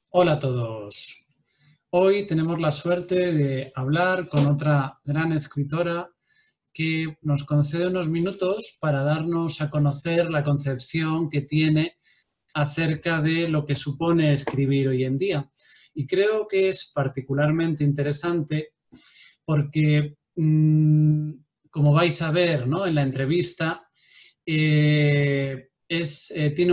Hola a todos. Hoy tenemos la suerte de hablar con otra gran escritora que nos concede unos minutos para darnos a conocer la concepción que tiene acerca de lo que supone escribir hoy en día. Y creo que es particularmente interesante porque, como vais a ver, ¿no?, en la entrevista, tiene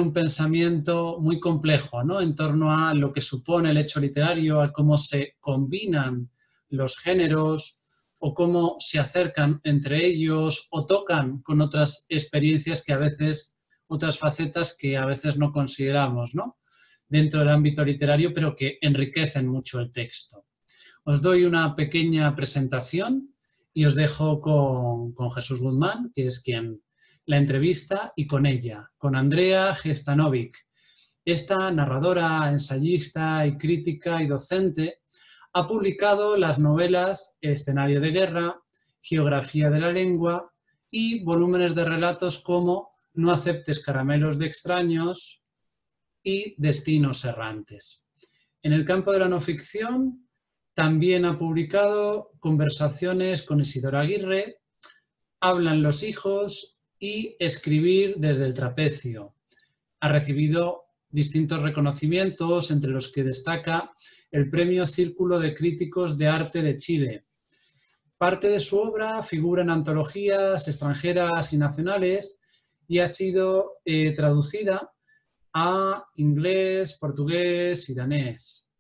un pensamiento muy complejo, ¿no?, en torno a lo que supone el hecho literario, a cómo se combinan los géneros o cómo se acercan entre ellos o tocan con otras experiencias que a veces, otras facetas que a veces no consideramos, ¿no?, dentro del ámbito literario, pero que enriquecen mucho el texto. Os doy una pequeña presentación y os dejo con Jesús Guzmán, que es quien la entrevista, y con ella, con Andrea Jeftanovich. Esta narradora, ensayista y crítica y docente ha publicado las novelas Escenario de guerra, Geografía de la lengua y volúmenes de relatos como No aceptes caramelos de extraños y Destinos errantes. En el campo de la no ficción, también ha publicado Conversaciones con Isidora Aguirre, Hablan los hijos y Escribir desde el trapecio. Ha recibido distintos reconocimientos, entre los que destaca el Premio Círculo de Críticos de Arte de Chile. Parte de su obra figura en antologías extranjeras y nacionales y ha sido traducida a inglés, portugués y danés.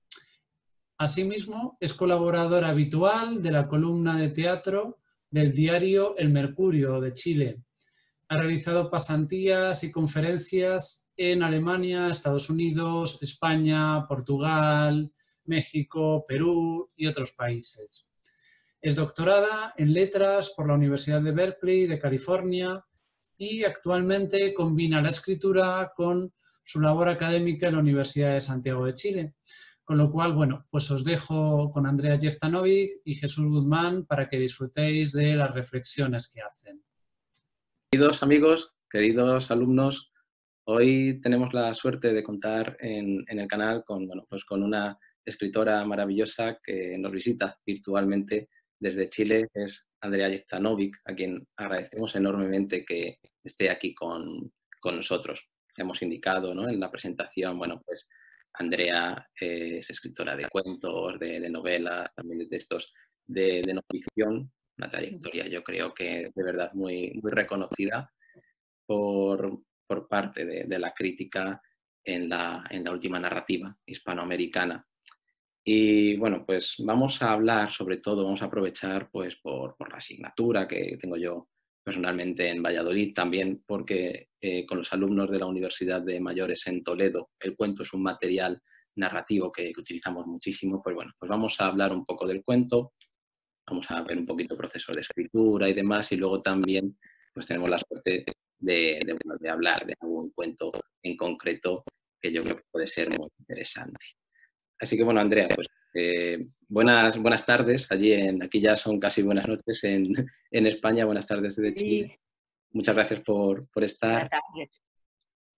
Asimismo, es colaboradora habitual de la columna de teatro del diario El Mercurio de Chile. Ha realizado pasantías y conferencias en Alemania, Estados Unidos, España, Portugal, México, Perú y otros países. Es doctorada en Letras por la Universidad de Berkeley de California y actualmente combina la escritura con su labor académica en la Universidad de Santiago de Chile. Con lo cual, bueno, pues os dejo con Andrea Jeftanovich y Jesús Guzmán para que disfrutéis de las reflexiones que hacen. Queridos amigos, queridos alumnos, hoy tenemos la suerte de contar en el canal con una escritora maravillosa que nos visita virtualmente desde Chile, que es Andrea Jeftanovich, a quien agradecemos enormemente que esté aquí con nosotros. Hemos indicado, ¿no?, en la presentación, pues Andrea es escritora de cuentos, de novelas, también de textos de no ficción, una trayectoria yo creo que de verdad muy, muy reconocida por parte de la crítica en la última narrativa hispanoamericana. Y bueno, pues vamos a hablar, sobre todo, vamos a aprovechar pues por la asignatura que tengo yo personalmente en Valladolid, también porque con los alumnos de la Universidad de Mayores en Toledo, el cuento es un material narrativo que utilizamos muchísimo. Pues bueno, pues vamos a hablar un poco del cuento, vamos a ver un poquito procesos de escritura y demás, y luego también pues tenemos la suerte de hablar de algún cuento en concreto que yo creo que puede ser muy interesante. Así que bueno, Andrea, pues buenas tardes. Aquí ya son casi buenas noches en España. Buenas tardes desde Chile. Sí. Muchas gracias por estar. Buenas tardes.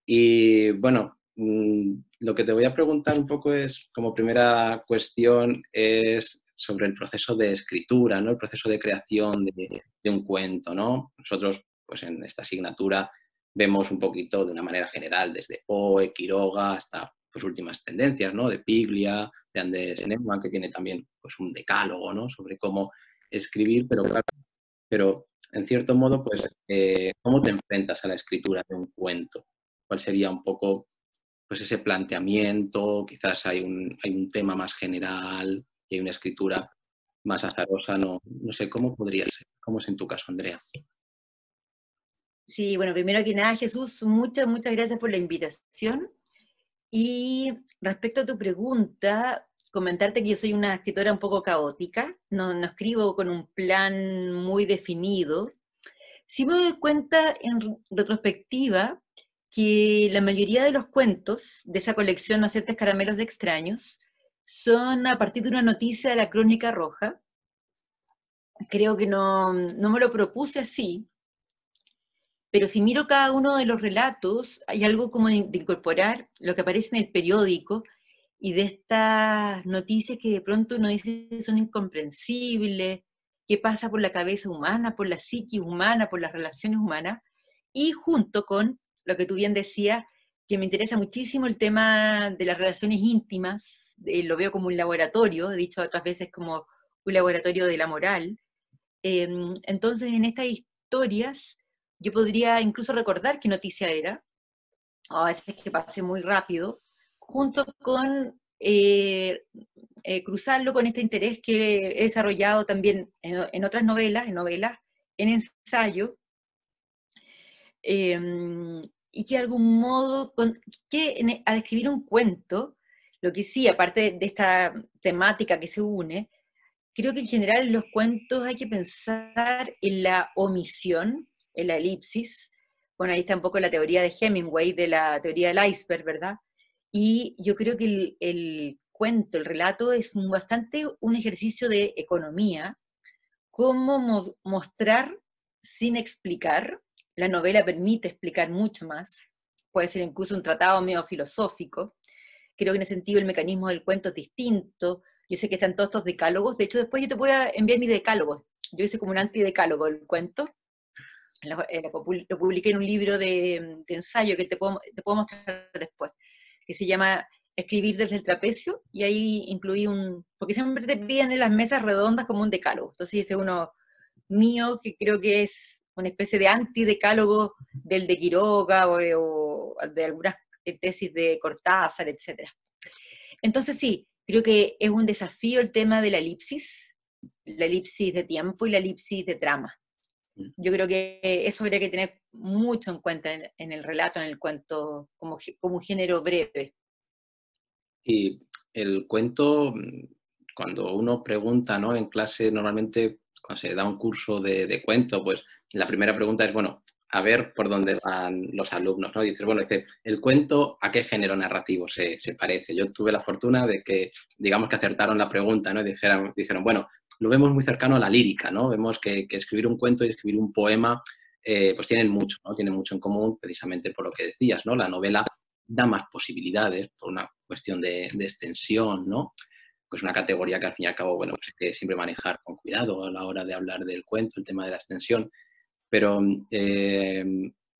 Y bueno, lo que te voy a preguntar un poco es, como primera cuestión, es sobre el proceso de escritura, ¿no?, el proceso de creación de un cuento, ¿no? Nosotros, pues en esta asignatura vemos un poquito de una manera general, desde Poe, Quiroga, hasta pues últimas tendencias, ¿no?, de Piglia, de Anders Neumann, que tiene también pues un decálogo, ¿no?, sobre cómo escribir, pero claro, en cierto modo, pues, ¿cómo te enfrentas a la escritura de un cuento? ¿Cuál sería un poco pues ese planteamiento? Quizás hay un tema más general y hay una escritura más azarosa, no sé, ¿cómo podría ser? ¿Cómo es en tu caso, Andrea? Sí, bueno, primero que nada, Jesús, muchas gracias por la invitación. Y respecto a tu pregunta, comentarte que yo soy una escritora un poco caótica, no escribo con un plan muy definido. Sí me doy cuenta en retrospectiva que la mayoría de los cuentos de esa colección, No aceptes caramelos de extraños, son a partir de una noticia de la Crónica Roja. Creo que no me lo propuse así, pero si miro cada uno de los relatos, hay algo como de incorporar lo que aparece en el periódico y de estas noticias que de pronto uno dice son incomprensibles, qué pasa por la cabeza humana, por la psique humana, por las relaciones humanas, y junto con lo que tú bien decías, que me interesa muchísimo el tema de las relaciones íntimas, lo veo como un laboratorio, he dicho otras veces como un laboratorio de la moral. Entonces, en estas historias, yo podría incluso recordar qué noticia era, a veces que pase muy rápido, junto con cruzarlo con este interés que he desarrollado también en otras novelas, en ensayo, y que de algún modo, al escribir un cuento, lo que sí, aparte de esta temática que se une, creo que en general en los cuentos hay que pensar en la omisión, en la elipsis. Bueno, ahí está un poco la teoría de Hemingway, de la teoría del iceberg, ¿verdad? Y yo creo que el cuento, el relato, es bastante un ejercicio de economía, cómo mostrar sin explicar. La novela permite explicar mucho más, puede ser incluso un tratado medio filosófico. Creo que en ese sentido el mecanismo del cuento es distinto. Yo sé que están todos estos decálogos, de hecho después yo te voy a enviar mis decálogos. Yo hice como un antidecálogo del cuento, lo publiqué en un libro de ensayo que te puedo mostrar después, que se llama Escribir desde el trapecio, y ahí incluí porque siempre te piden en las mesas redondas como un decálogo, entonces hice uno mío que creo que es una especie de antidecálogo del de Quiroga o de algunas tesis de Cortázar, etc. Entonces sí, creo que es un desafío el tema de la elipsis de tiempo y la elipsis de trama. Yo creo que eso habría que tener mucho en cuenta en el relato, en el cuento, como un género breve. Y el cuento, cuando uno pregunta, ¿no? En clase, normalmente, cuando se da un curso de cuento, pues la primera pregunta es, bueno, a ver por dónde van los alumnos, ¿no? Dices, bueno, dice, ¿el cuento a qué género narrativo se parece? Yo tuve la fortuna de que, digamos que acertaron la pregunta, ¿no? Y dijeron, bueno, lo vemos muy cercano a la lírica, ¿no? Vemos que escribir un cuento y escribir un poema, pues tienen mucho, ¿no? Tienen mucho en común, precisamente por lo que decías, ¿no? La novela da más posibilidades por una cuestión de extensión, ¿no? Pues una categoría que al fin y al cabo, bueno, pues hay que siempre manejar con cuidado a la hora de hablar del cuento, el tema de la extensión. Pero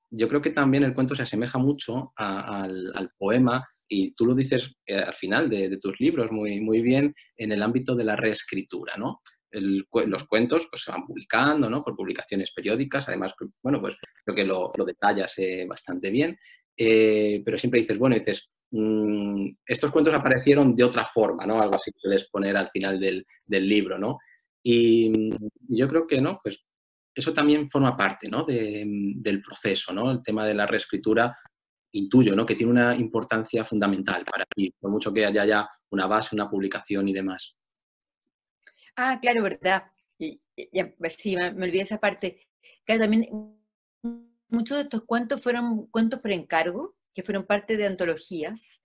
yo creo que también el cuento se asemeja mucho al poema, y tú lo dices al final de tus libros muy, muy bien, en el ámbito de la reescritura, ¿no? Los cuentos pues, se van publicando, ¿no? Por publicaciones periódicas, además, bueno, pues creo que lo detallas bastante bien, pero siempre dices, bueno, dices, estos cuentos aparecieron de otra forma, ¿no? Algo así que sueles poner al final del libro, ¿no? Y yo creo que, ¿no? Pues eso también forma parte, ¿no? del proceso, ¿no? El tema de la reescritura, intuyo, ¿no? Que tiene una importancia fundamental para ti, por mucho que haya ya una base, una publicación y demás. Ah, claro, verdad. Pues sí, me olvidé esa parte. Claro, también muchos de estos cuentos fueron cuentos por encargo, que fueron parte de antologías.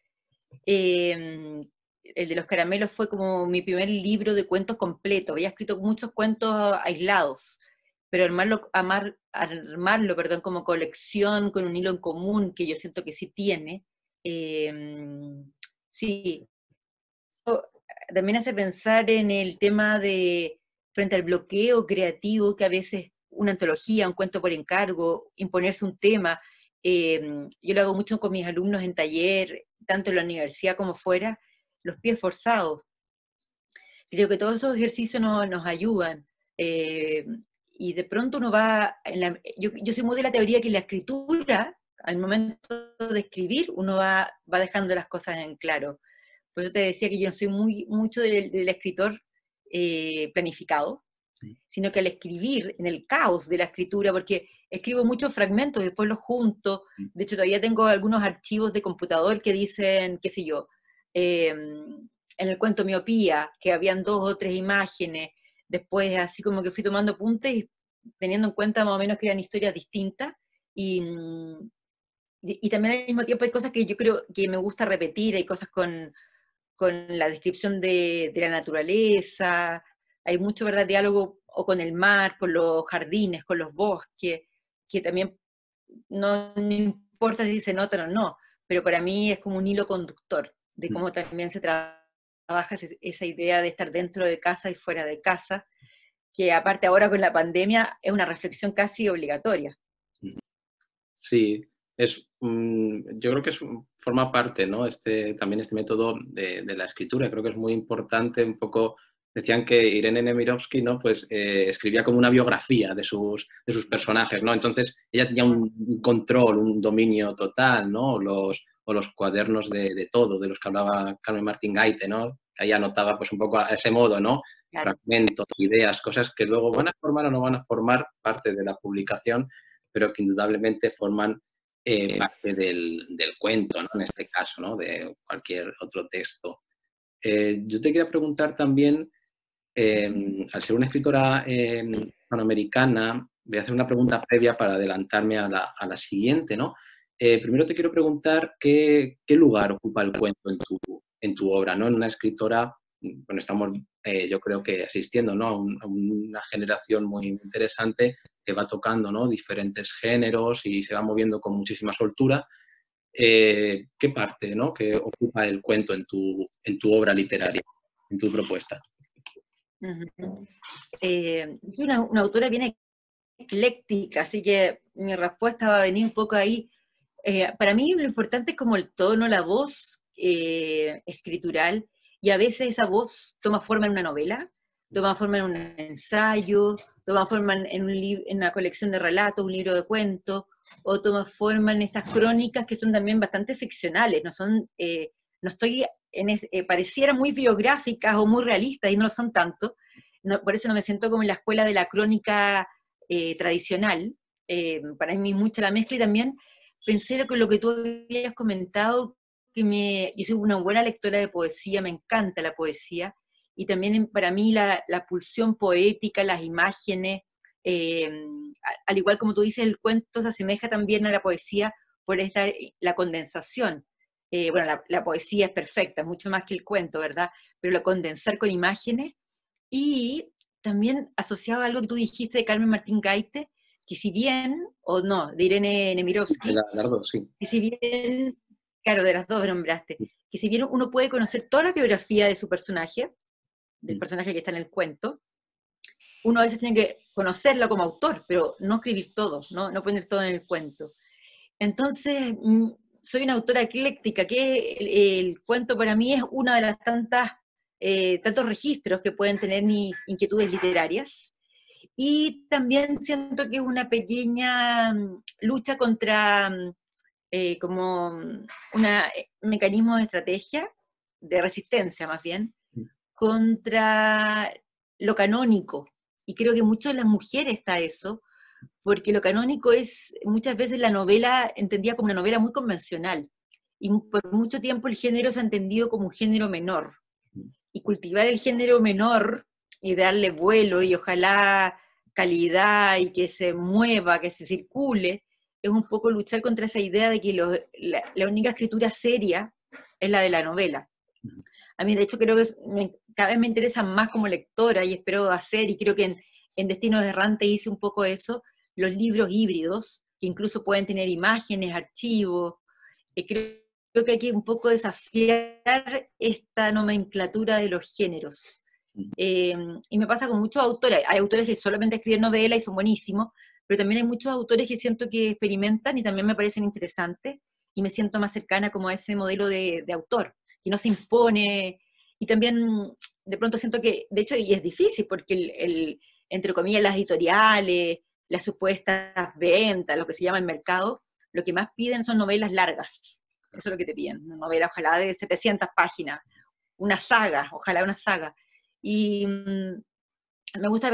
El de los caramelos fue como mi primer libro de cuentos completo. Había escrito muchos cuentos aislados, pero armarlo, perdón, como colección con un hilo en común, que yo siento que sí tiene, sí, también hace pensar en el tema de, frente al bloqueo creativo, que a veces una antología, un cuento por encargo, imponerse un tema, yo lo hago mucho con mis alumnos en taller, tanto en la universidad como fuera, los pies forzados. Creo que todos esos ejercicios nos ayudan. Y de pronto uno va, yo soy muy de la teoría que la escritura, al momento de escribir, uno va dejando las cosas en claro. Por eso te decía que yo no soy mucho del escritor planificado, sino que al escribir, en el caos de la escritura, porque escribo muchos fragmentos, después los junto, de hecho todavía tengo algunos archivos de computador que dicen, qué sé yo, en el cuento Miopía, que habían 2 o 3 imágenes, después así como que fui tomando apuntes y teniendo en cuenta más o menos que eran historias distintas, y también al mismo tiempo hay cosas que yo creo que me gusta repetir, hay cosas con la descripción de la naturaleza, hay mucho, ¿verdad?, diálogo o con el mar, con los jardines, con los bosques, que también no importa si se notan o no, pero para mí es como un hilo conductor. de cómo también se trabaja esa idea de estar dentro de casa y fuera de casa, que aparte ahora con la pandemia es una reflexión casi obligatoria. Sí, yo creo que forma parte, ¿no? También este método de la escritura. Creo que es muy importante un poco. Decían que Irene Nemirovsky, ¿no? Pues escribía como una biografía de sus personajes, ¿no? Entonces ella tenía un control, un dominio total, ¿no? O los cuadernos de todo, de los que hablaba Carmen Martín Gaite, ¿no? Ahí anotaba pues un poco a ese modo, ¿no? Claro. Fragmentos, ideas, cosas que luego van a formar o no van a formar parte de la publicación, pero que indudablemente forman parte del cuento, ¿no? En este caso, ¿no? De cualquier otro texto. Yo te quería preguntar también, al ser una escritora hispanoamericana, voy a hacer una pregunta previa para adelantarme a la siguiente, ¿no? Primero te quiero preguntar qué lugar ocupa el cuento en tu obra, ¿no? En una escritora, bueno, estamos yo creo que asistiendo, ¿no? A una generación muy interesante que va tocando, ¿no? Diferentes géneros y se va moviendo con muchísima soltura. ¿Qué parte, ¿no? que ocupa el cuento en tu obra literaria, en tu propuesta? Soy una autora bien ecléctica, así que mi respuesta va a venir un poco ahí. Para mí lo importante es como el tono, la voz escritural, y a veces esa voz toma forma en una novela, toma forma en un ensayo, toma forma en una colección de relatos, un libro de cuentos, o toma forma en estas crónicas que son también bastante ficcionales, no estoy pareciera muy biográficas o muy realistas, y no lo son tanto, por eso no me siento como en la escuela de la crónica tradicional. Para mí mucha la mezcla, y también pensé con lo que tú habías comentado, yo soy una buena lectora de poesía, me encanta la poesía, y también para mí la pulsión poética, las imágenes, al igual como tú dices, el cuento se asemeja también a la poesía por la condensación. Bueno, la poesía es perfecta, mucho más que el cuento, ¿verdad? Pero lo condensar con imágenes, y también asociado a algo que tú dijiste de Carmen Martín Gaite, que si bien, o no, de Irene Nemirovsky, Las dos, sí. que si bien, claro, de las dos nombraste, que si bien uno puede conocer toda la biografía de su personaje, del personaje que está en el cuento, uno a veces tiene que conocerlo como autor, pero no escribir todo, no poner todo en el cuento. Entonces, soy una autora ecléctica, que el cuento para mí es una de las tantos registros que pueden tener mis inquietudes literarias. Y también siento que es una pequeña lucha contra como un mecanismo de estrategia, de resistencia más bien, contra lo canónico. Y creo que mucho en las mujeres está eso, porque lo canónico es muchas veces la novela entendida como una novela muy convencional. Y por mucho tiempo el género se ha entendido como un género menor. Y cultivar el género menor y darle vuelo y ojalá calidad y que se mueva, que se circule, es un poco luchar contra esa idea de que la única escritura seria es la de la novela. A mí, de hecho, creo que cada vez me interesa más como lectora, y espero hacer, y creo que en Destinos Errantes hice un poco eso, los libros híbridos, que incluso pueden tener imágenes, archivos. Creo que hay que un poco desafiar esta nomenclatura de los géneros. Y me pasa con muchos autores. Hay autores que solamente escriben novelas y son buenísimos, pero también hay muchos autores que siento que experimentan y también me parecen interesantes, y me siento más cercana como a ese modelo de autor, y no se impone. Y también de pronto siento que, de hecho, y es difícil, porque entre comillas, las editoriales, las supuestas ventas, lo que se llama el mercado, lo que más piden son novelas largas. Eso es lo que te piden, una novela ojalá de 700 páginas, una saga, ojalá una saga. Y me gusta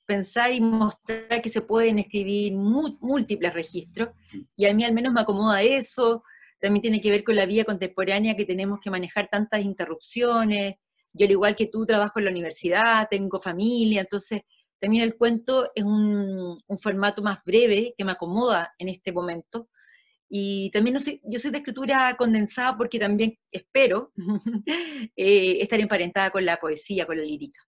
pensar y mostrar que se pueden escribir múltiples registros, y a mí al menos me acomoda eso. También tiene que ver con la vida contemporánea, que tenemos que manejar tantas interrupciones. Yo, al igual que tú, trabajo en la universidad, tengo familia, entonces también el cuento es un formato más breve que me acomoda en este momento. Y también yo soy de escritura condensada porque también espero estar emparentada con la poesía, con la lírica.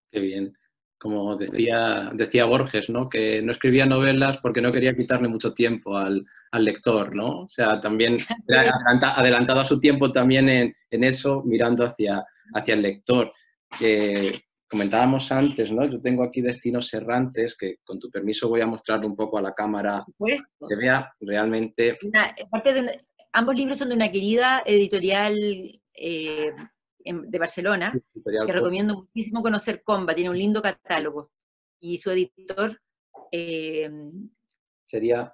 Qué bien. como decía Borges, ¿no? Que no escribía novelas porque no quería quitarle mucho tiempo al lector, ¿no? O sea, también era adelantado a su tiempo también en eso, mirando hacia el lector. Comentábamos antes, ¿no? Yo tengo aquí Destinos Errantes, que con tu permiso voy a mostrarlo un poco a la cámara, se vea realmente... Ambos libros son de una querida editorial de Barcelona, que recomiendo muchísimo conocer. Comba, tiene un lindo catálogo. Y su editor... sería...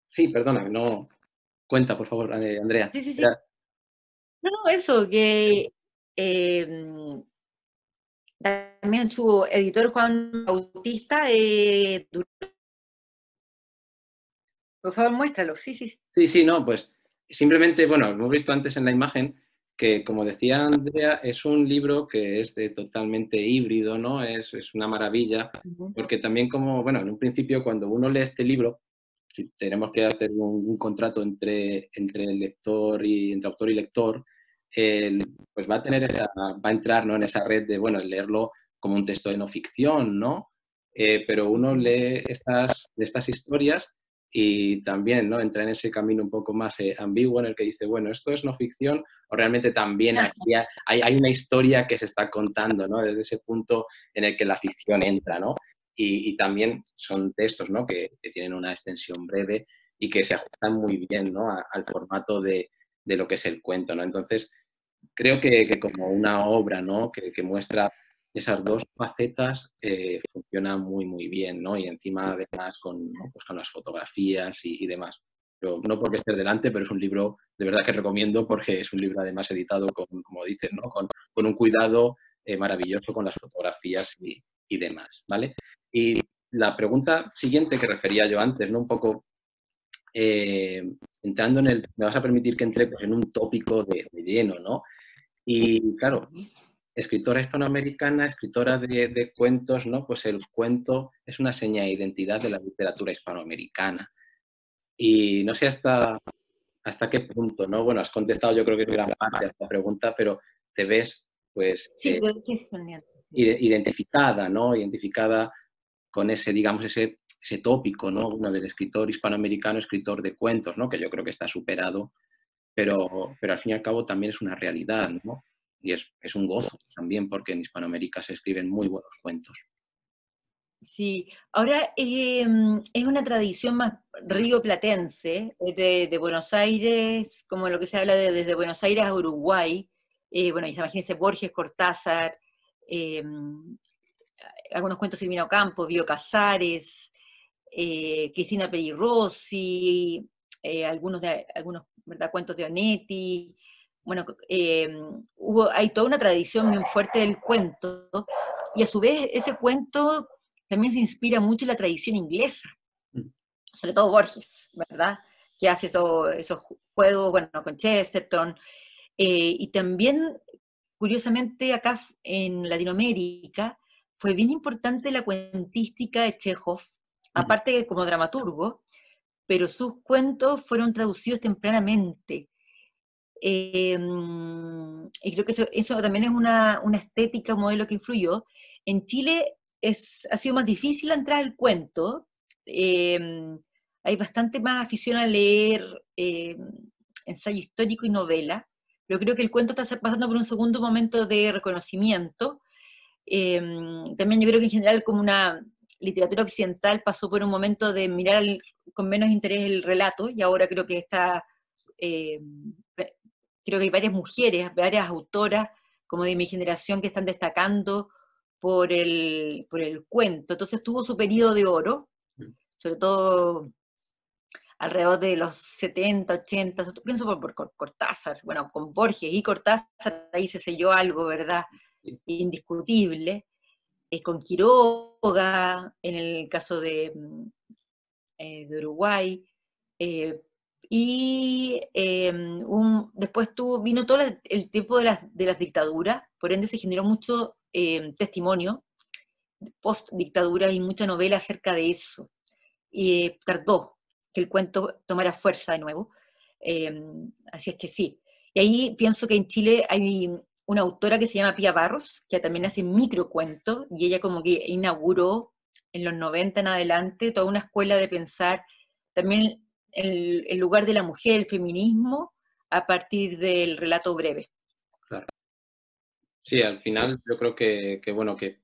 Sí, perdona, no... Cuenta, por favor, Andrea. Sí. No, eso, que... también su editor Juan Bautista, por favor, muéstralo, sí. Sí, no, pues simplemente, bueno, hemos visto antes en la imagen que, como decía Andrea, es un libro que es totalmente híbrido, ¿no? Es una maravilla, porque también como, bueno, en un principio cuando uno lee este libro, si tenemos que hacer un contrato entre el lector y entre autor y lector, pues va a entrar, ¿no? En esa red de, bueno, leerlo como un texto de no ficción, ¿no? Pero uno lee estas historias y también, ¿no? Entra en ese camino un poco más ambiguo en el que dice, bueno, ¿esto es no ficción o realmente también hay una historia que se está contando, ¿no? Desde ese punto en el que la ficción entra, ¿no? Y también son textos, ¿no? Que tienen una extensión breve y que se ajustan muy bien, ¿no? Al formato de lo que es el cuento, ¿no? Entonces, creo que como una obra, ¿no? Que muestra esas dos facetas, funciona muy bien, ¿no? Y encima, además, ¿no? Pues con las fotografías y demás. Pero, no porque esté delante, pero es un libro de verdad que recomiendo porque es un libro además editado como dices, ¿no? Con un cuidado maravilloso con las fotografías y demás, ¿vale? Y la pregunta siguiente que refería yo antes, ¿no? Un poco entrando me vas a permitir que entre pues, en un tópico de lleno, ¿no? Y claro, escritora hispanoamericana, escritora de cuentos, ¿no? Pues el cuento es una seña de identidad de la literatura hispanoamericana. Y no sé hasta qué punto, ¿no? Bueno, has contestado yo creo que es gran parte de esta pregunta, pero te ves, pues, sí, identificada, ¿no? Identificada con ese, digamos, ese tópico, ¿no? Uno del escritor hispanoamericano, escritor de cuentos, ¿no? Que yo creo que está superado, pero al fin y al cabo también es una realidad, ¿no? Y es un gozo también porque en Hispanoamérica se escriben muy buenos cuentos. Sí, ahora es una tradición más rioplatense, de Buenos Aires, como lo que se habla desde Buenos Aires a Uruguay. Bueno, imagínense Borges, Cortázar, algunos cuentos de Silvino Campos, Bío Casares, Cristina Peri Rossi, algunos ¿verdad? Cuentos de Onetti. Bueno, hay toda una tradición bien fuerte del cuento, y a su vez ese cuento también se inspira mucho en la tradición inglesa, sobre todo Borges, ¿verdad? Que hace esos juegos, bueno, con Chesterton, y también, curiosamente, acá en Latinoamérica fue bien importante la cuentística de Chekhov, aparte como dramaturgo, pero sus cuentos fueron traducidos tempranamente. Y creo que eso también es una estética, un modelo que influyó. En Chile ha sido más difícil entrar al cuento. Hay bastante más afición a leer ensayo histórico y novela, pero creo que el cuento está pasando por un segundo momento de reconocimiento. También yo creo que en general como una literatura occidental pasó por un momento de mirar con menos interés el relato, y ahora creo que creo que hay varias mujeres, varias autoras como de mi generación que están destacando por el cuento. Entonces tuvo su periodo de oro, sobre todo alrededor de los 70, 80, pienso por Cortázar, bueno, con Borges y Cortázar ahí se selló algo, ¿verdad? Indiscutible. Con Quiroga, en el caso de Uruguay, y después vino todo el tiempo de las dictaduras, por ende se generó mucho testimonio post-dictadura y mucha novela acerca de eso. Y tardó que el cuento tomara fuerza de nuevo. Así es que sí. Y ahí pienso que en Chile hay una autora que se llama Pía Barros, que también hace microcuentos, y ella como que inauguró en los 90 en adelante toda una escuela de pensar también el lugar de la mujer, el feminismo, a partir del relato breve. Claro. Sí, al final yo creo bueno, que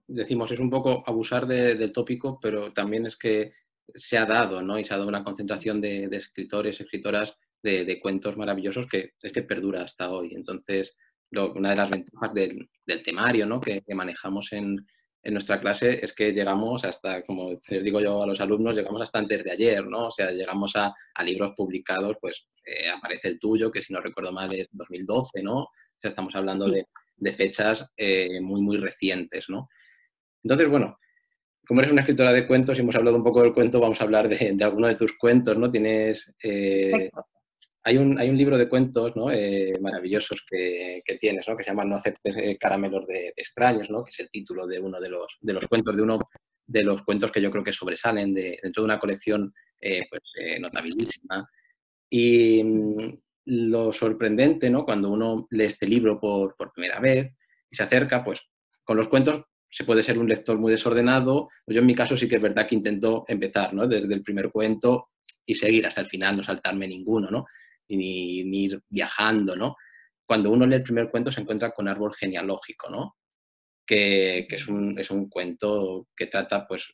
decimos es un poco abusar del tópico, pero también es que se ha dado, ¿no? Y se ha dado una concentración de escritores, escritoras de cuentos maravillosos que es que perdura hasta hoy. Entonces, una de las ventajas del temario, ¿no? que manejamos en nuestra clase es que llegamos hasta, como les digo yo a los alumnos, llegamos hasta antes de ayer, ¿no? O sea, llegamos a libros publicados, pues aparece el tuyo, que si no recuerdo mal es 2012, ¿no? O sea, estamos hablando Sí. de fechas muy, muy recientes, ¿no? Entonces, bueno, como eres una escritora de cuentos y hemos hablado un poco del cuento, vamos a hablar de alguno de tus cuentos, ¿no? Tienes... hay un libro de cuentos, ¿no? Maravillosos que tienes, ¿no? Que se llama No aceptes caramelos de extraños, ¿no? Que es el título de uno de los cuentos, de uno de los cuentos que yo creo que sobresalen dentro de una colección notabilísima. Y lo sorprendente, ¿no? Cuando uno lee este libro por primera vez y se acerca, pues con los cuentos se puede ser un lector muy desordenado. Yo en mi caso sí que es verdad que intento empezar, ¿no? Desde el primer cuento y seguir hasta el final, no saltarme ninguno, ¿no? Ni ir viajando, ¿no? Cuando uno lee el primer cuento se encuentra con Árbol genealógico, ¿no? Que es un cuento que trata, pues,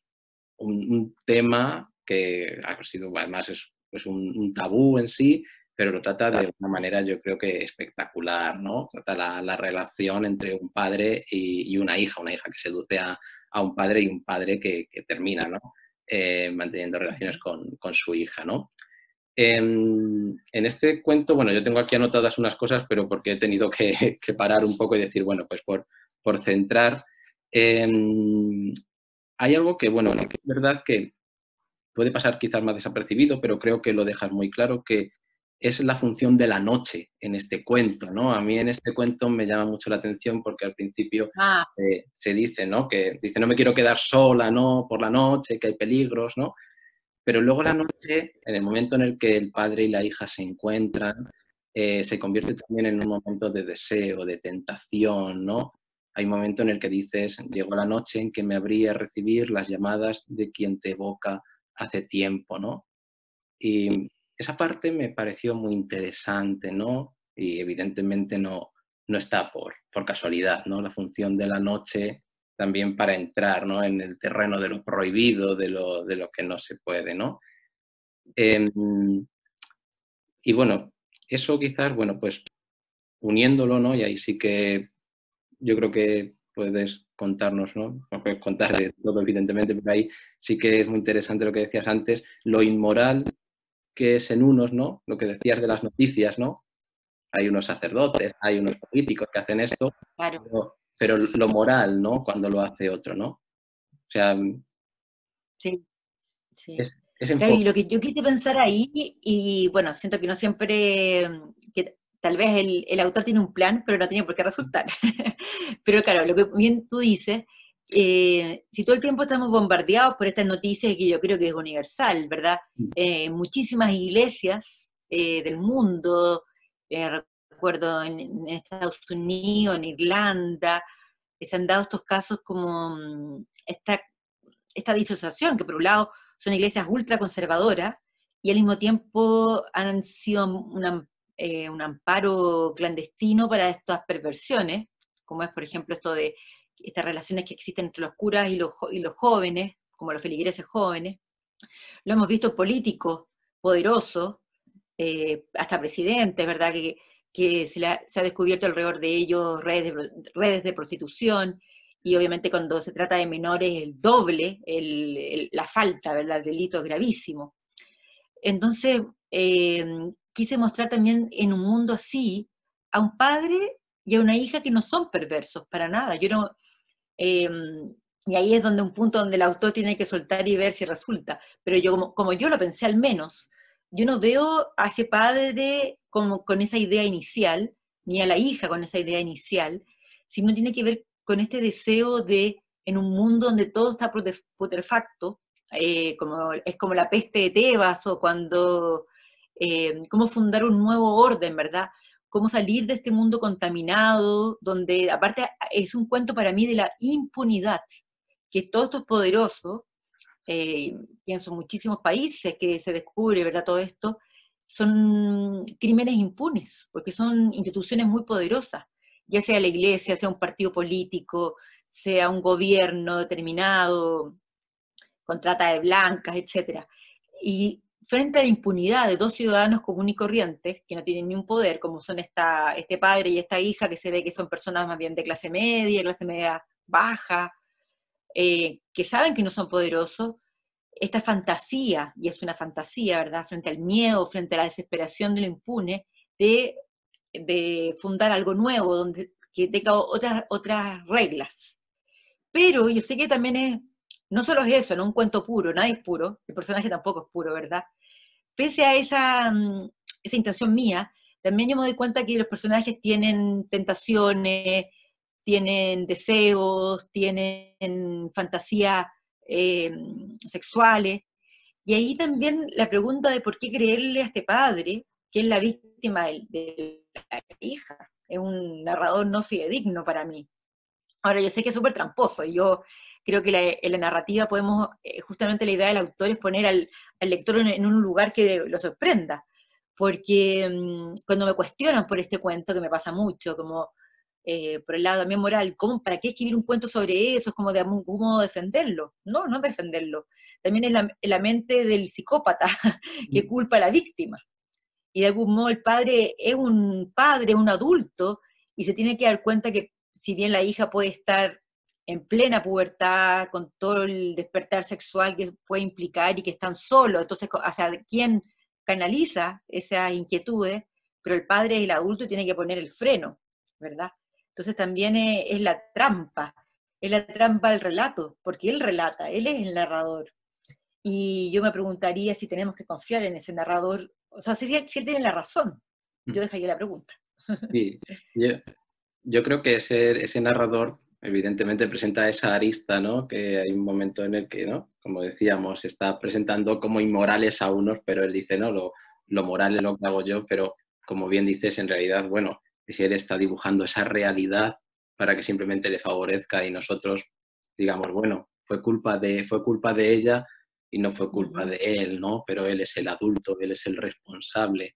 un tema que ha sido, además, es pues, un tabú en sí, pero lo trata de una manera, yo creo que espectacular, ¿no? Trata la relación entre un padre y una hija que seduce a un padre y un padre que termina, ¿no? Manteniendo relaciones con su hija, ¿no? En este cuento, bueno, yo tengo aquí anotadas unas cosas, pero porque he tenido que parar un poco y decir, bueno, pues por centrar, hay algo que, bueno, que es verdad que puede pasar quizás más desapercibido, pero creo que lo dejas muy claro, que es la función de la noche en este cuento, ¿no? A mí en este cuento me llama mucho la atención porque al principio se dice, ¿no? Que dice, no me quiero quedar sola, ¿no? Por la noche, que hay peligros, ¿no? Pero luego la noche, en el momento en el que el padre y la hija se encuentran, se convierte también en un momento de deseo, de tentación, ¿no? Hay un momento en el que dices, llegó la noche en que me abrí a recibir las llamadas de quien te evoca hace tiempo, ¿no? Y esa parte me pareció muy interesante, ¿no? Y evidentemente no está por casualidad, ¿no? La función de la noche también para entrar, ¿no? En el terreno de lo prohibido, de lo que no se puede, ¿no? Y bueno, eso quizás, bueno, pues uniéndolo, ¿no? Y ahí sí que yo creo que puedes contarnos, ¿no? No puedes contar de todo, evidentemente, pero ahí sí que es muy interesante lo que decías antes, lo inmoral que es en unos, ¿no? Lo que decías de las noticias, ¿no? Hay unos sacerdotes, hay unos políticos que hacen esto, Claro. pero lo moral, ¿no? Cuando lo hace otro, ¿no? O sea, Sí, sí. es Claro, y enfoque. lo que yo quise pensar ahí, y bueno, siento que no siempre, que tal vez el autor tiene un plan, pero no tiene por qué resultar. Pero claro, lo que bien tú dices, si todo el tiempo estamos bombardeados por estas noticias, que yo creo que es universal, ¿verdad? Muchísimas iglesias del mundo, recuerdo en Estados Unidos, en Irlanda, se han dado estos casos como esta disociación, que por un lado son iglesias ultraconservadoras y al mismo tiempo han sido un amparo clandestino para estas perversiones, como es, por ejemplo, esto de estas relaciones que existen entre los curas y los jóvenes, como los feligreses jóvenes. Lo hemos visto políticos poderosos, hasta presidentes, ¿verdad? Que se ha descubierto alrededor de ellos redes de prostitución, y obviamente cuando se trata de menores el doble, la falta, ¿verdad? El delito es gravísimo. Entonces, quise mostrar también en un mundo así a un padre y a una hija que no son perversos para nada. Yo no, eh, y ahí es donde un punto donde el autor tiene que soltar y ver si resulta. Pero yo, como yo lo pensé al menos, yo no veo a ese padre como con esa idea inicial, ni a la hija con esa idea inicial, sino tiene que ver con este deseo de, en un mundo donde todo está putrefacto, es como la peste de Tebas, o cuando, cómo fundar un nuevo orden, ¿verdad? cómo salir de este mundo contaminado, donde aparte es un cuento para mí de la impunidad, que todos estos poderosos, pienso en muchísimos países que se descubre, ¿verdad? Todo esto, son crímenes impunes, porque son instituciones muy poderosas, ya sea la iglesia, sea un partido político, sea un gobierno determinado, con trata de blancas, etcétera. Y frente a la impunidad de dos ciudadanos comunes y corrientes, que no tienen ni un poder, como son este padre y esta hija, que se ve que son personas más bien de clase media baja, que saben que no son poderosos, esta fantasía, y es una fantasía, ¿verdad?, frente al miedo, frente a la desesperación de lo impune, de fundar algo nuevo, donde, que tenga otras reglas. Pero yo sé que también es, no solo es eso, no un cuento puro, nadie es puro, el personaje tampoco es puro, ¿verdad? Pese a esa intención mía, también yo me doy cuenta que los personajes tienen tentaciones, tienen deseos, tienen fantasías sexuales, y ahí también la pregunta de por qué creerle a este padre, que es la víctima de la hija, es un narrador no fidedigno para mí. Ahora, yo sé que es súper tramposo, y yo creo que en la narrativa podemos, justamente la idea del autor es poner al lector en un lugar que lo sorprenda, porque cuando me cuestionan por este cuento, que me pasa mucho, como por el lado también moral, ¿para qué escribir un cuento sobre eso? Es como de cómo defenderlo. No, no defenderlo. También es la mente del psicópata que culpa a la víctima. Y de algún modo el padre, un adulto, y se tiene que dar cuenta que si bien la hija puede estar en plena pubertad, con todo el despertar sexual que puede implicar y que están solos, entonces, o sea, ¿quién canaliza esas inquietudes? Pero el padre es el adulto y tiene que poner el freno, ¿verdad? Entonces también es la trampa del relato, porque él relata, él es el narrador. Y yo me preguntaría si tenemos que confiar en ese narrador, o sea, si él tiene la razón. Yo dejaría la pregunta. Sí, yo creo que ese narrador evidentemente presenta esa arista, ¿no? Que hay un momento en el que, ¿no?, como decíamos, está presentando como inmorales a unos, pero él dice, no, lo moral es lo que hago yo, pero como bien dices, en realidad, bueno, si él está dibujando esa realidad para que simplemente le favorezca y nosotros digamos, bueno, fue culpa de ella y no fue culpa de él, ¿no? Pero él es el adulto, él es el responsable.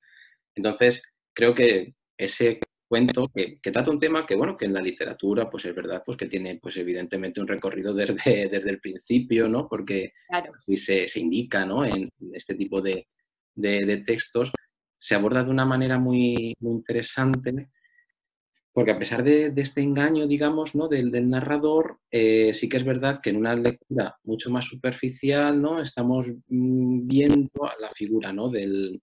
Entonces, creo que ese cuento que trata un tema que, bueno, que en la literatura, pues es verdad, pues que tiene, pues evidentemente un recorrido desde el principio, ¿no? Porque Claro. así se indica, ¿no? En este tipo de textos, se aborda de una manera muy, muy interesante, porque a pesar de este engaño, digamos, ¿no?, del narrador, sí que es verdad que en una lectura mucho más superficial, ¿no?, estamos viendo la figura, ¿no?, del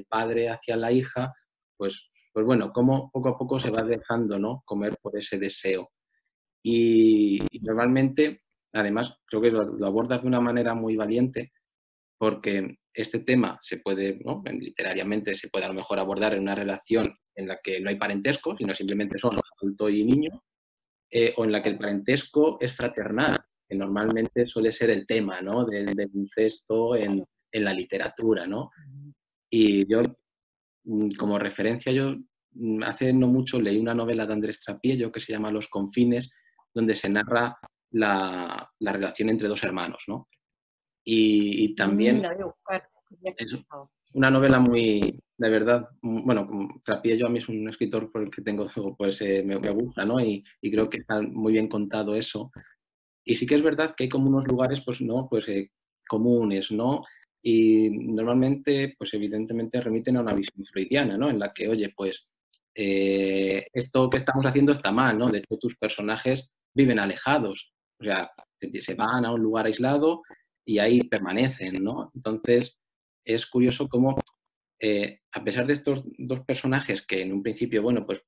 padre hacia la hija, pues bueno, cómo poco a poco se va dejando, ¿no?, comer por ese deseo. Y normalmente, además, creo que lo abordas de una manera muy valiente, porque este tema se puede, ¿no?, literariamente se puede a lo mejor abordar en una relación en la que no hay parentesco, sino simplemente son adulto y niño, o en la que el parentesco es fraternal, que normalmente suele ser el tema, ¿no?, del incesto en la literatura, ¿no? Y yo, como referencia, hace no mucho leí una novela de Andrés Trapiello que se llama Los confines, donde se narra la relación entre dos hermanos, ¿no? Y también La voy a buscar. es una novela muy, de verdad, bueno, Trapiello a mí es un escritor por el que tengo, pues me gusta, ¿no? Y creo que está muy bien contado eso. Y sí que es verdad que hay como unos lugares, pues, ¿no?, pues comunes, ¿no? Y normalmente, pues evidentemente remiten a una visión freudiana, ¿no? En la que, oye, pues esto que estamos haciendo está mal, ¿no? De hecho, tus personajes viven alejados, o sea, se van a un lugar aislado y ahí permanecen, ¿no? Entonces, es curioso cómo, a pesar de estos dos personajes que en un principio, bueno, pues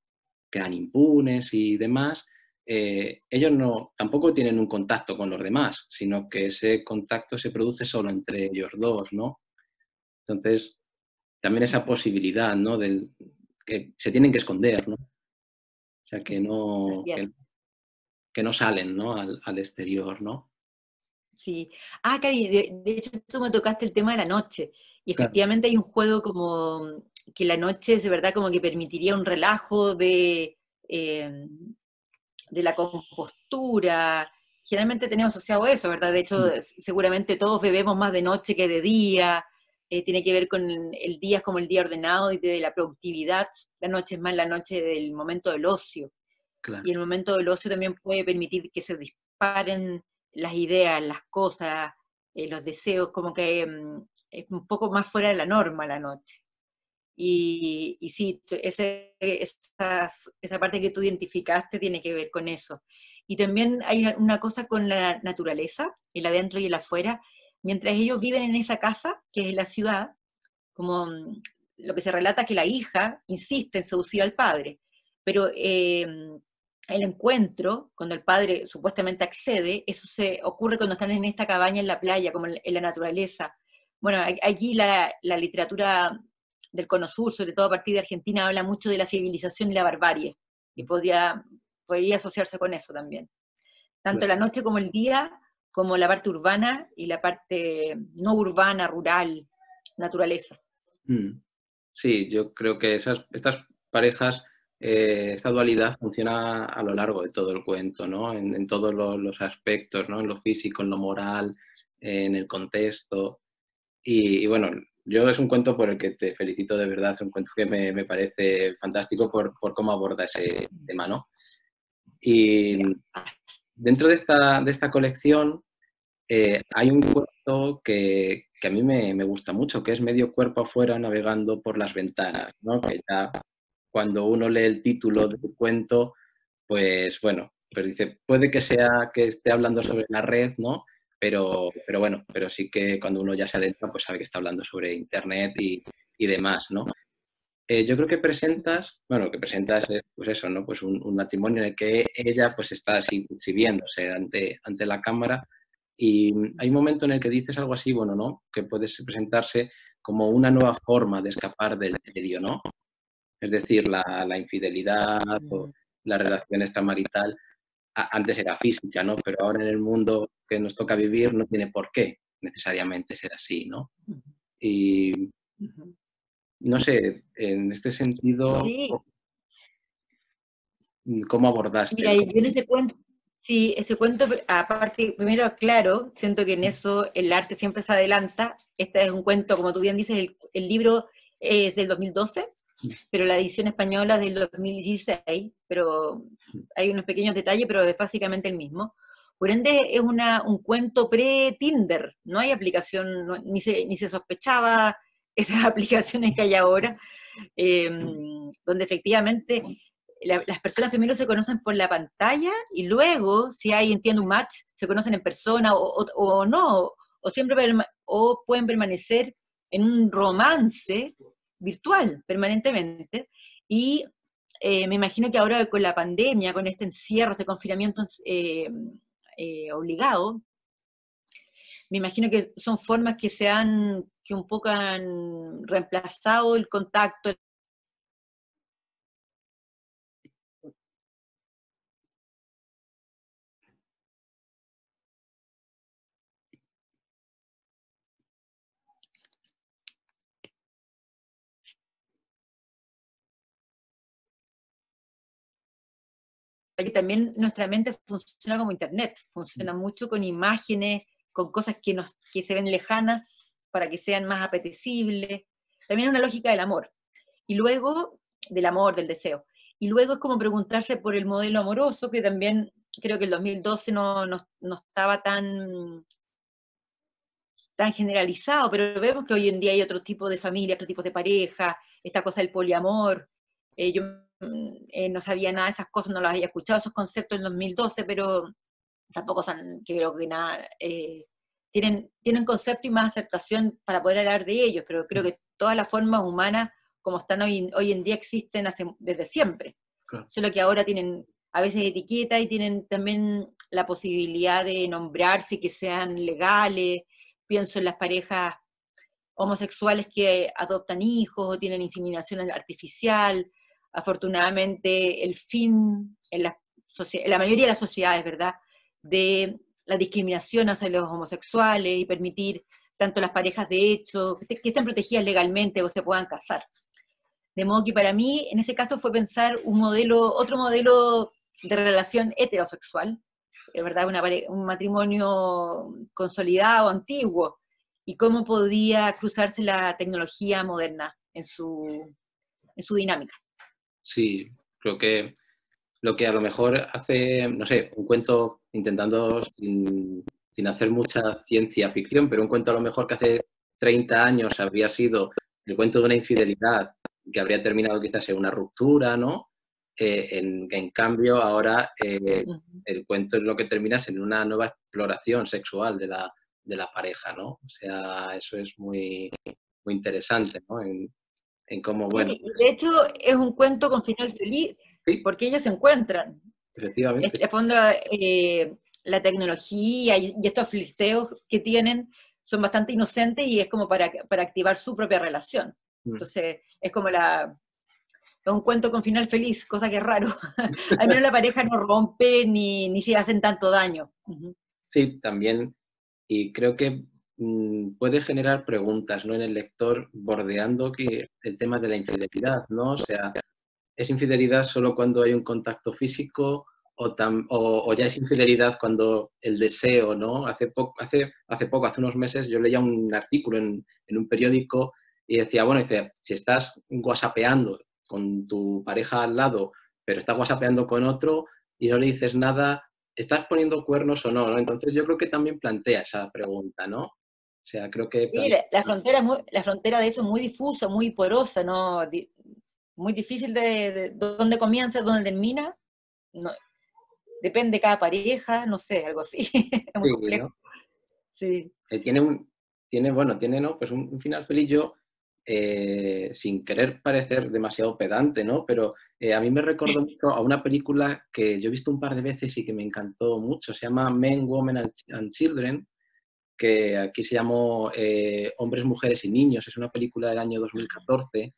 quedan impunes y demás, ellos tampoco tienen un contacto con los demás, sino que ese contacto se produce solo entre ellos dos, ¿no? Entonces, también esa posibilidad, ¿no?, que se tienen que esconder, ¿no? O sea, Así es. que no salen, ¿no?, al exterior, ¿no? Sí. Ah, Cari, de hecho tú me tocaste el tema de la noche. Y Claro. efectivamente hay un juego como que la noche es de verdad como que permitiría un relajo eh, de la compostura. Generalmente tenemos asociado eso, ¿verdad? De hecho, Mm, seguramente todos bebemos más de noche que de día. Tiene que ver con el día es como el día ordenado y de la productividad. La noche es más la noche del momento del ocio. claro. Y el momento del ocio también puede permitir que se disparen las ideas, las cosas, los deseos, como que es un poco más fuera de la norma la noche. Y sí, esa parte que tú identificaste tiene que ver con eso. Y también hay una cosa con la naturaleza, el adentro y el afuera. Mientras ellos viven en esa casa, que es la ciudad, como lo que se relata es que la hija insiste en seducir al padre, pero el encuentro, cuando el padre supuestamente accede, eso se ocurre cuando están en esta cabaña en la playa, como en la naturaleza. Bueno, allí la literatura del Cono Sur, sobre todo a partir de Argentina, habla mucho de la civilización y la barbarie, y podría asociarse con eso también. Tanto Claro. la noche como el día, como la parte urbana y la parte no urbana, rural, naturaleza. Mm. Sí, yo creo que estas parejas, esta dualidad funciona a lo largo de todo el cuento, ¿no? En todos los aspectos, ¿no? En lo físico, en lo moral, en el contexto. Y bueno, yo es un cuento por el que te felicito de verdad, es un cuento que me parece fantástico por cómo aborda ese tema, ¿no? Y dentro de esta colección hay un cuento que a mí me gusta mucho, que es Medio cuerpo afuera navegando por las ventanas, ¿no? Que ya cuando uno lee el título del cuento, pues bueno, pues dice, puede que sea que esté hablando sobre la red, ¿no? Pero bueno, pero sí que cuando uno ya se adentra, pues sabe que está hablando sobre Internet y demás, ¿no? Yo creo que presentas, bueno, que presentas, pues eso, ¿no? Pues un matrimonio en el que ella pues está así exhibiéndose ante la cámara y hay un momento en el que dices algo así, bueno, ¿no? Que puede presentarse como una nueva forma de escapar del medio, ¿no? Es decir, la infidelidad o Mm. la relación extramarital antes era física, ¿no? Pero ahora en el mundo que nos toca vivir no tiene por qué necesariamente ser así, ¿no? Ujú, Y ujú. no sé, en este sentido, Sí, ¿cómo abordaste, mira, no? yo en ese cuento, sí, ese cuento, aparte, primero aclaro, siento que en eso el arte siempre se adelanta. Este es un cuento, como tú bien dices, el libro es del 2012, pero la edición española es del 2016, pero hay unos pequeños detalles, pero es básicamente el mismo. Por ende, es un cuento pre-Tinder, no hay aplicación, ni se sospechaba esas aplicaciones que hay ahora, eh, donde efectivamente las personas primero se conocen por la pantalla y luego, si hay, entiendo, un match, se conocen en persona o no, o siempre o pueden permanecer en un romance virtual permanentemente. Y me imagino que ahora con la pandemia, con este encierro, este confinamiento obligado, me imagino que son formas que un poco han reemplazado el contacto. Que también nuestra mente funciona como internet, funciona mucho con imágenes, con cosas que se ven lejanas para que sean más apetecibles. También es una lógica del amor. Y luego, del amor, del deseo. Y luego es como preguntarse por el modelo amoroso, que también creo que el 2012 no estaba tan generalizado, pero vemos que hoy en día hay otro tipo de familia, otro tipo de pareja, esta cosa del poliamor. Yo no sabía nada de esas cosas, no las había escuchado, esos conceptos en 2012, pero tampoco son, creo que nada, tienen concepto y más aceptación para poder hablar de ellos, pero creo que todas las formas humanas como están hoy en día existen desde siempre, Claro. solo que ahora tienen a veces etiqueta y tienen también la posibilidad de nombrarse y que sean legales. Pienso en las parejas homosexuales que adoptan hijos o tienen inseminación artificial. Afortunadamente, el fin en la mayoría de las sociedades, ¿verdad?, de la discriminación hacia los homosexuales y permitir tanto las parejas de hecho, que estén protegidas legalmente o se puedan casar. De modo que para mí, en ese caso, fue pensar otro modelo de relación heterosexual, ¿verdad? Un matrimonio consolidado, antiguo, y cómo podía cruzarse la tecnología moderna en su dinámica. Sí, creo que lo que a lo mejor hace, no sé, un cuento intentando sin hacer mucha ciencia ficción, pero un cuento a lo mejor que hace 30 años habría sido el cuento de una infidelidad que habría terminado quizás en una ruptura, ¿no? En cambio, ahora el cuento es lo que termina en una nueva exploración sexual de la pareja, ¿no? O sea, eso es muy, muy interesante, ¿no? En cómo, bueno. Sí, de hecho, es un cuento con final feliz, Sí, porque ellos se encuentran. efectivamente. De fondo, la tecnología y estos flisteos que tienen son bastante inocentes y es como para activar su propia relación. Entonces, es como es un cuento con final feliz, cosa que es raro. Al menos la pareja no rompe ni se hacen tanto daño. Sí, también, y creo que puede generar preguntas, ¿no? En el lector, bordeando el tema de la infidelidad, ¿no? O sea, ¿es infidelidad solo cuando hay un contacto físico o ya es infidelidad cuando el deseo, ¿no? Hace unos meses, yo leía un artículo en un periódico y decía, bueno, dice, si estás whatsappeando con tu pareja al lado, pero estás whatsappeando con otro y no le dices nada, ¿estás poniendo cuernos o no, no? Entonces yo creo que también plantea esa pregunta, ¿no? O sea, creo que... Sí, la frontera de eso es muy difusa, muy porosa, ¿no? Muy difícil de dónde comienza, dónde termina. No, depende de cada pareja, no sé, algo así. Es muy Sí, complejo. ¿no? Sí. Tiene, ¿no? Pues un final feliz. Yo, sin querer parecer demasiado pedante, ¿no? Pero a mí me recordó mucho a una película que yo he visto un par de veces y que me encantó mucho. Se llama Men, Women and Children, que aquí se llamó Hombres, Mujeres y Niños. Es una película del año 2014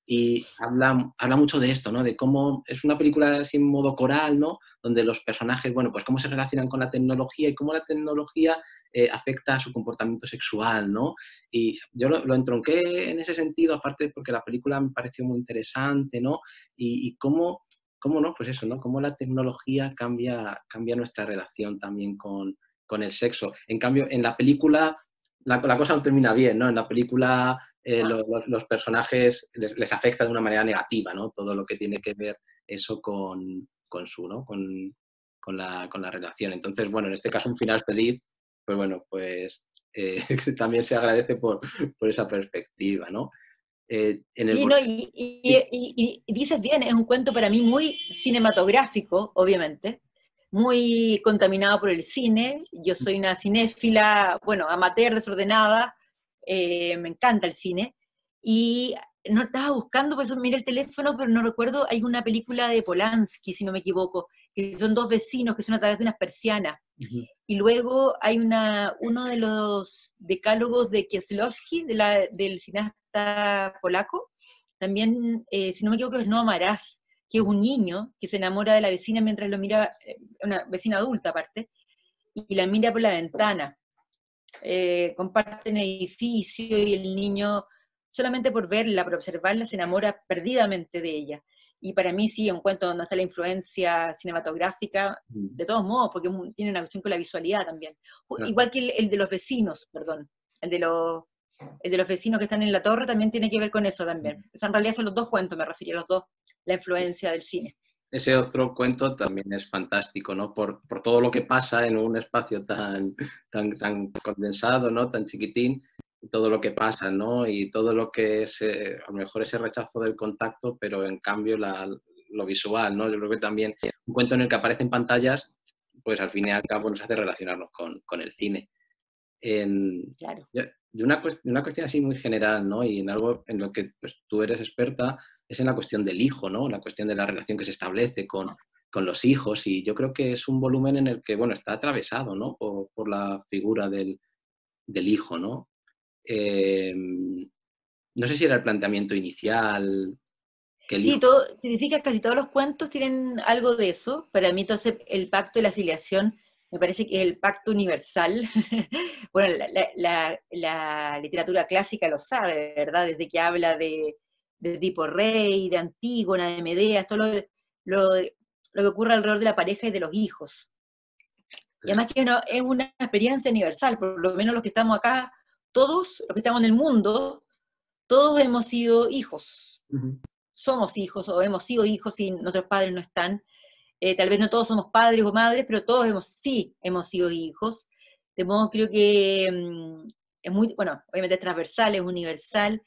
y habla mucho de esto, ¿no? De cómo es una película sin modo coral, ¿no? Donde los personajes, bueno, pues cómo se relacionan con la tecnología y cómo la tecnología afecta a su comportamiento sexual, ¿no? Y yo lo entronqué en ese sentido, aparte porque la película me pareció muy interesante, ¿no? Y cómo no, pues eso, ¿no? Cómo la tecnología cambia nuestra relación también con el sexo. En cambio, en la película la cosa no termina bien, ¿no? En la película los personajes les afecta de una manera negativa, ¿no? Todo lo que tiene que ver eso con su, ¿no? Con la relación. Entonces, bueno, en este caso un final feliz, pues bueno, pues también se agradece por esa perspectiva, ¿no? Sí, no, y dices bien, es un cuento para mí muy cinematográfico, obviamente, muy contaminado por el cine. Yo soy una cinéfila, bueno, amateur, desordenada, me encanta el cine. Y no estaba buscando, por eso miré el teléfono, pero no recuerdo, hay una película de Polanski, si no me equivoco, que son dos vecinos que son a través de unas persianas. Y luego hay uno de los decálogos de Kieslowski, del cineasta polaco, también, si no me equivoco, es No Amarás, que es un niño que se enamora de la vecina mientras lo mira, una vecina adulta aparte, y la mira por la ventana. Comparten edificio y el niño, solamente por verla, por observarla, se enamora perdidamente de ella. Y para mí sí, un cuento donde está la influencia cinematográfica, de todos modos, porque tiene una cuestión con la visualidad también. Igual que el de los vecinos, perdón, el de los vecinos que están en la torre también tiene que ver con eso también. O sea, en realidad son los dos cuentos, me refiero a los dos, la influencia del cine. Ese otro cuento también es fantástico, ¿no? Por todo lo que pasa en un espacio tan condensado, ¿no? Tan chiquitín, todo lo que pasa, ¿no? Y todo lo que es, a lo mejor ese rechazo del contacto, pero en cambio lo visual, ¿no? Yo creo que también un cuento en el que aparecen pantallas, pues al fin y al cabo nos hace relacionarnos con el cine. Claro. De una cuestión así muy general, ¿no? Y en algo en lo que pues, tú eres experta, es en la cuestión del hijo, ¿no? La cuestión de la relación que se establece con los hijos. Y yo creo que es un volumen en el que, bueno, está atravesado, ¿no? Por la figura del hijo, ¿no? No sé si era el planteamiento inicial. Que el Sí, hijo... significa que casi todos los cuentos tienen algo de eso. Para mí, entonces, el pacto y la filiación me parece que es el pacto universal. Bueno, la literatura clásica lo sabe, ¿verdad? Desde que habla de Edipo Rey, de Antígona, de Medea, todo lo, lo que ocurre alrededor de la pareja y de los hijos. Y además que es una experiencia universal, por lo menos los que estamos acá, todos los que estamos en el mundo, todos hemos sido hijos. Somos hijos o hemos sido hijos y nuestros padres no están. Tal vez no todos somos padres o madres, pero todos sí hemos sido hijos. De modo creo que es muy, bueno, obviamente es transversal, es universal,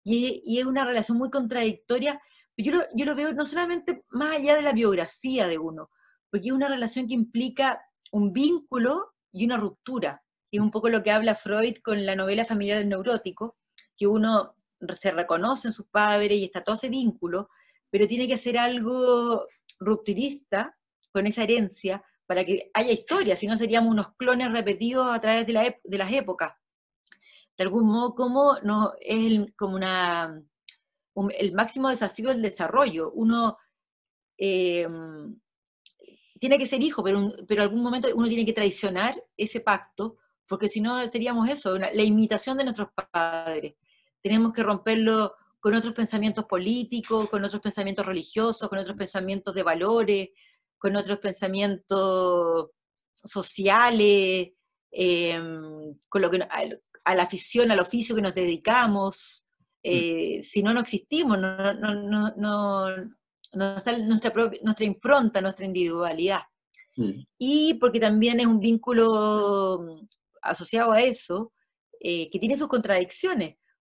y es una relación muy contradictoria. Yo lo veo no solamente más allá de la biografía de uno, porque es una relación que implica un vínculo y una ruptura. Y es un poco lo que habla Freud con la novela familiar del neurótico, que uno se reconoce en sus padres y está todo ese vínculo, pero tiene que hacer algo rupturista con esa herencia para que haya historia, si no seríamos unos clones repetidos a través de las épocas. De algún modo, como no, es como el máximo desafío del desarrollo. Uno tiene que ser hijo, pero en algún momento uno tiene que traicionar ese pacto, porque si no seríamos eso, la imitación de nuestros padres. Tenemos que romperlo con otros pensamientos políticos, con otros pensamientos religiosos, con otros pensamientos de valores, con otros pensamientos sociales, con lo que, a la afición, al oficio que nos dedicamos. Si no, no existimos, no está nuestra impronta, nuestra individualidad. Y porque también es un vínculo asociado a eso, que tiene sus contradicciones,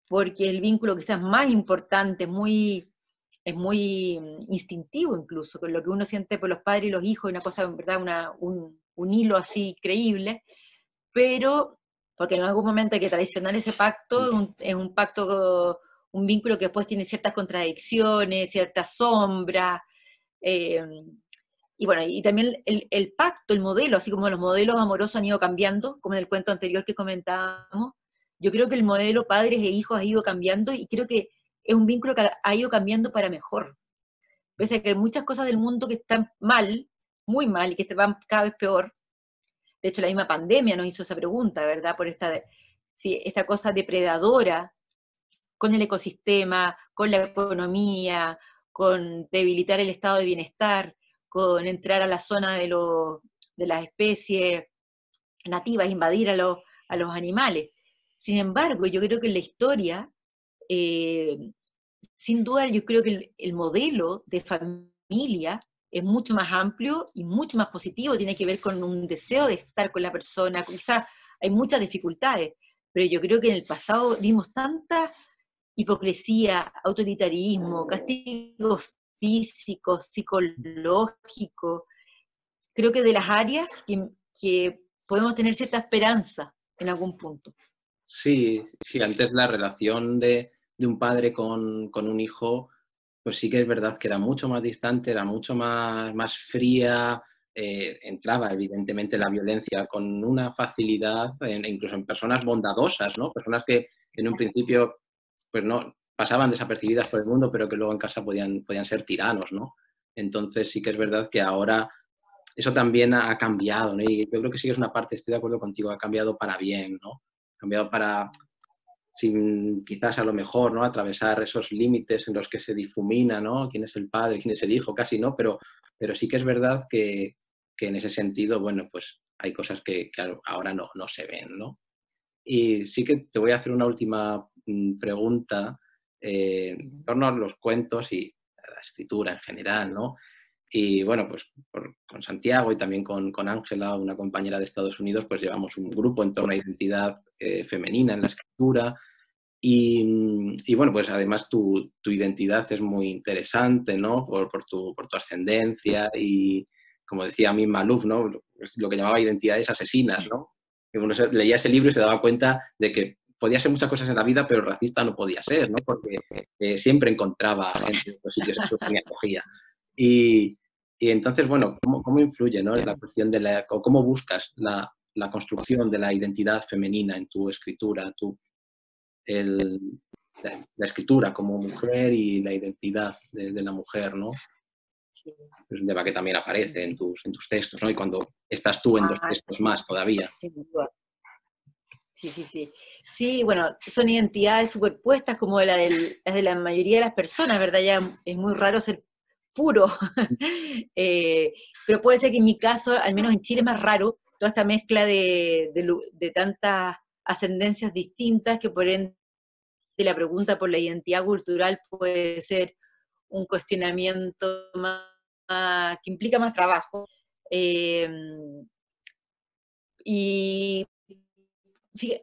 porque el vínculo quizás más importante, es muy instintivo incluso, con lo que uno siente por los padres y los hijos, una cosa, en verdad, un hilo así creíble, pero porque en algún momento hay que traicionar ese pacto, es un pacto, un vínculo que después tiene ciertas contradicciones, ciertas sombras, y bueno, y también el pacto, el modelo, así como los modelos amorosos han ido cambiando, como en el cuento anterior que comentábamos, yo creo que el modelo padres e hijos ha ido cambiando y creo que es un vínculo que ha ido cambiando para mejor. Pese a que hay muchas cosas del mundo que están mal, muy mal, y que van cada vez peor. De hecho, la misma pandemia nos hizo esa pregunta, ¿verdad? Por esta cosa depredadora con el ecosistema, con la economía, con debilitar el estado de bienestar, con entrar a la zona de las especies nativas, invadir a los animales. Sin embargo, yo creo que en la historia, sin duda, yo creo que el modelo de familia es mucho más amplio y mucho más positivo, tiene que ver con un deseo de estar con la persona, quizás hay muchas dificultades, pero yo creo que en el pasado vimos tanta hipocresía, autoritarismo, castigos físicos, psicológicos, creo que de las áreas que podemos tener cierta esperanza en algún punto. Sí, antes la relación de un padre con un hijo, pues sí que es verdad que era mucho más distante, era mucho más fría, entraba evidentemente la violencia con una facilidad, incluso en personas bondadosas, ¿no? Personas que en un principio pues no pasaban desapercibidas por el mundo, pero que luego en casa podían ser tiranos, ¿no? Entonces sí que es verdad que ahora eso también ha cambiado, ¿no? Y yo creo que sí que es una parte, estoy de acuerdo contigo, ha cambiado para bien, ¿no? Ha cambiado para, sin quizás a lo mejor, ¿no? Atravesar esos límites en los que se difumina, ¿no? Quién es el padre, quién es el hijo, casi, ¿no? Pero sí que es verdad que en ese sentido, bueno, pues hay cosas que ahora no se ven, ¿no? Y sí que te voy a hacer una última pregunta en torno a los cuentos y a la escritura en general, ¿no? Y bueno, pues con Santiago y también con Ángela, una compañera de Estados Unidos, pues llevamos un grupo en torno a identidad femenina en la escritura. Y bueno, pues además tu identidad es muy interesante, ¿no? Por tu ascendencia y, como decía mi Malouf, ¿no? Lo que llamaba identidades asesinas, ¿no? Que uno leía ese libro y se daba cuenta de que podía ser muchas cosas en la vida, pero racista no podía ser, ¿no? Porque siempre encontraba gente en los sitios en los que me acogía. Y entonces, bueno, ¿cómo influye, ¿no? La cuestión de cómo buscas la construcción de la identidad femenina en tu escritura, la escritura como mujer y la identidad de la mujer, ¿no? sí. Es un tema que también aparece en tus textos, ¿no? Y cuando estás tú en dos textos más todavía. Sin duda. Sí, sí, sí. Sí, bueno, son identidades superpuestas como las de la mayoría de las personas, ¿verdad? Ya es muy raro ser puro. Pero puede ser que en mi caso, al menos en Chile es más raro, toda esta mezcla de tantas ascendencias distintas que por ende la pregunta por la identidad cultural puede ser un cuestionamiento que implica más trabajo. Eh, y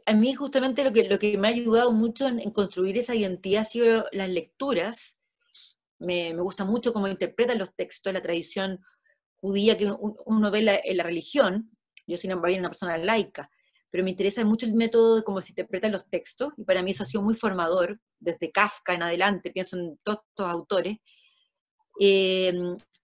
a mí justamente lo que me ha ayudado mucho en construir esa identidad ha sido las lecturas. Me gusta mucho cómo interpretan los textos, la tradición judía que uno ve en la religión. Yo soy una persona laica, pero me interesa mucho el método de cómo se interpretan los textos, y para mí eso ha sido muy formador, desde Kafka en adelante, pienso en todos estos autores. Eh,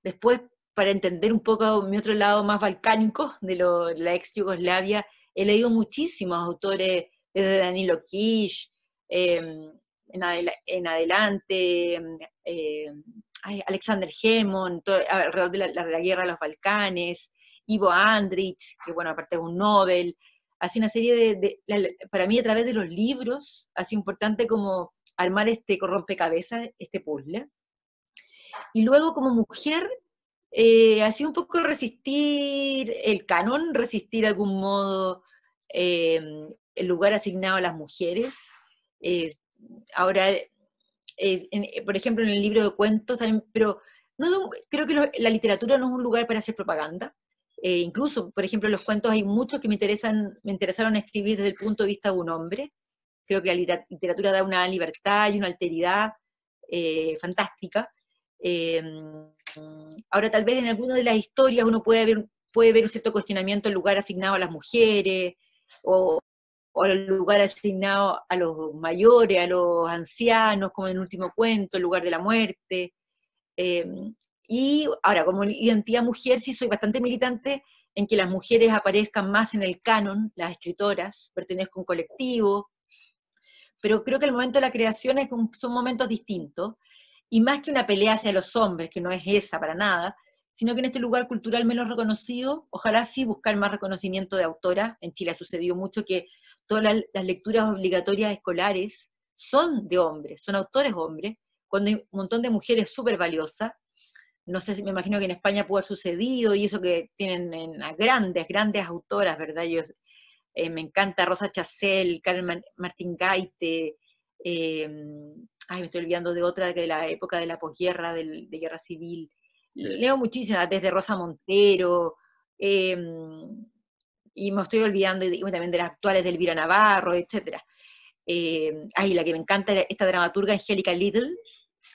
Después, para entender un poco mi otro lado más balcánico de la ex Yugoslavia, he leído muchísimos autores, desde Danilo Kish, en adelante, Alexander Hemon, alrededor de la guerra de los Balcanes, Ivo Andrić, que bueno, aparte es un Nobel, así una serie para mí a través de los libros, ha sido importante como armar este rompecabezas, este puzzle. Y luego como mujer, ha sido un poco resistir el canon, resistir de algún modo el lugar asignado a las mujeres. Eh, Ahora, por ejemplo, en el libro de cuentos, también, pero creo que la literatura no es un lugar para hacer propaganda. Incluso, por ejemplo, en los cuentos hay muchos que me interesaron escribir desde el punto de vista de un hombre. Creo que la literatura da una libertad y una alteridad fantástica. Eh, Ahora, tal vez en alguna de las historias uno puede ver un cierto cuestionamiento al lugar asignado a las mujeres, o al lugar asignado a los mayores, a los ancianos, como en el último cuento, el lugar de la muerte. Eh, y ahora, como identidad mujer, sí soy bastante militante en que las mujeres aparezcan más en el canon, las escritoras, pertenezco a un colectivo, pero creo que el momento de la creación son momentos distintos, y más que una pelea hacia los hombres, que no es esa para nada, sino que en este lugar cultural menos reconocido, ojalá sí buscar más reconocimiento de autoras. En Chile ha sucedido mucho que todas las lecturas obligatorias escolares son de hombres, son autores hombres, cuando hay un montón de mujeres súper valiosas. No sé, me imagino que en España puede haber sucedido, y eso que tienen a grandes, grandes autoras, ¿verdad? Me encanta Rosa Chacel, Carmen Martín Gaite, me estoy olvidando de otra de la época de la posguerra, de guerra civil. Leo muchísimas, desde Rosa Montero, eh, y me estoy olvidando también de las actuales de Elvira Navarro, etc. La que me encanta era esta dramaturga Angélica Little,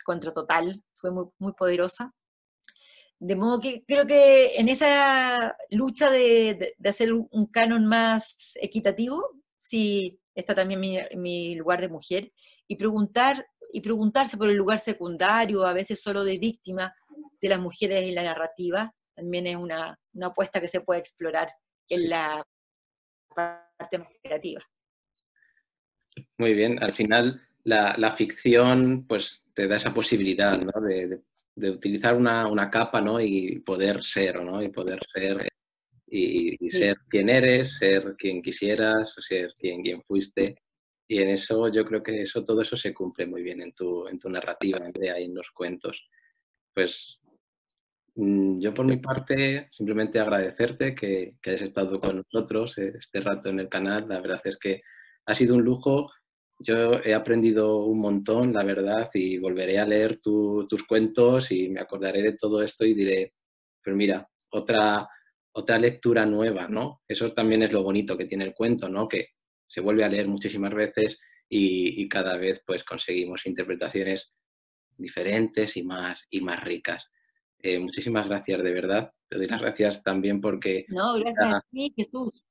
Contra Total, fue muy, muy poderosa. De modo que creo que en esa lucha de hacer un canon más equitativo, sí está también mi lugar de mujer, y preguntarse por el lugar secundario, a veces solo de víctima, de las mujeres en la narrativa, también es una apuesta que se puede explorar en la parte más creativa. Muy bien, al final la ficción pues te da esa posibilidad, ¿no? de utilizar una capa, ¿no? Y poder ser, ¿no? Y poder ser y ser quien eres, ser quien quisieras, ser quien fuiste. Y en eso yo creo que todo eso se cumple muy bien en tu narrativa, Andrea, y en los cuentos. Pues yo por mi parte simplemente agradecerte que hayas estado con nosotros este rato en el canal. La verdad es que ha sido un lujo. Yo he aprendido un montón, la verdad, y volveré a leer tus cuentos y me acordaré de todo esto y diré, pues mira, otra lectura nueva, ¿no? Eso también es lo bonito que tiene el cuento, ¿no? Que se vuelve a leer muchísimas veces y cada vez pues conseguimos interpretaciones diferentes y más ricas. Muchísimas gracias, de verdad. Te doy las gracias también porque... No, gracias a ti, Jesús.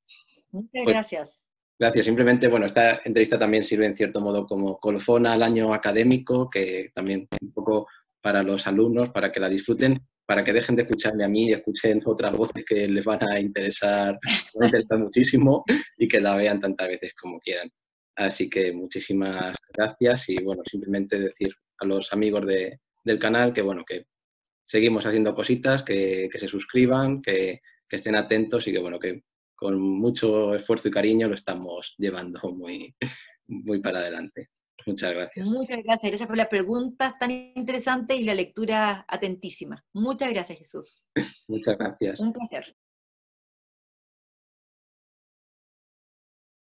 Muchas pues, gracias. gracias. Simplemente, bueno, esta entrevista también sirve en cierto modo como colofón al año académico, que también un poco para los alumnos, para que la disfruten, para que dejen de escucharme a mí y escuchen otras voces que les van a interesar muchísimo y que la vean tantas veces como quieran. Así que muchísimas gracias y, bueno, simplemente decir a los amigos del canal que, bueno, que seguimos haciendo cositas, que se suscriban, que estén atentos y que, bueno, que con mucho esfuerzo y cariño lo estamos llevando muy, muy para adelante. Muchas gracias. Muchas gracias. Gracias por las preguntas tan interesantes y la lectura atentísima. Muchas gracias, Jesús. Muchas gracias. Un placer.